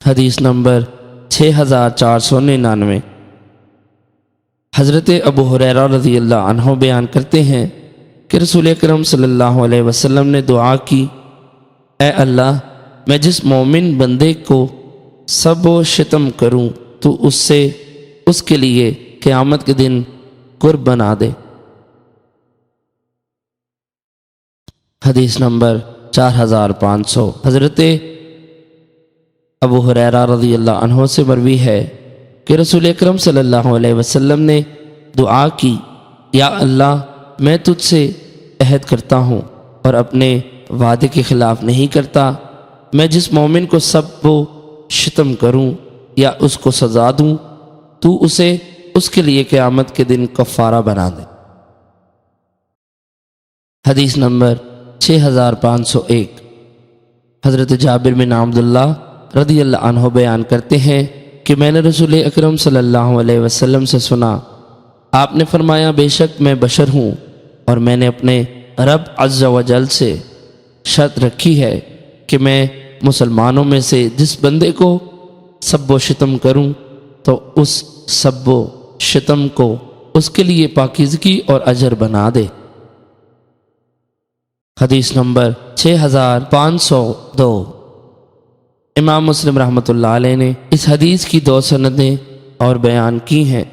حدیث نمبر 6499۔ حضرت ابو ہریرہ رضی اللہ عنہ بیان کرتے ہیں کہ رسول اکرم صلی اللہ علیہ وسلم نے دعا کی، اے اللہ، میں جس مومن بندے کو سب و شتم کروں تو اس کے لیے قیامت کے دن قرب بنا دے۔ حدیث نمبر 4500۔ حضرت ابو ہریرہ رضی اللہ عنہ سے مروی ہے کہ رسول اکرم صلی اللہ علیہ وسلم نے دعا کی، یا اللہ، میں تجھ سے عہد کرتا ہوں اور اپنے وعدے کے خلاف نہیں کرتا، میں جس مومن کو سب و شتم کروں یا اس کو سزا دوں تو اسے اس کے لیے قیامت کے دن کفارہ بنا دے۔ حدیث نمبر 6501۔ حضرت جابر بن عبداللہ رضی اللہ عنہ بیان کرتے ہیں کہ میں نے رسول اکرم صلی اللہ علیہ وسلم سے سنا، آپ نے فرمایا، بے شک میں بشر ہوں اور میں نے اپنے رب عز و جل سے شرط رکھی ہے کہ میں مسلمانوں میں سے جس بندے کو سب و شتم کروں تو اس سب و شتم کو اس کے لیے پاکیزگی اور اجر بنا دے۔ حدیث نمبر 6502۔ امام مسلم رحمۃ اللہ علیہ نے اس حدیث کی 2 سندیں اور بیان کی ہیں۔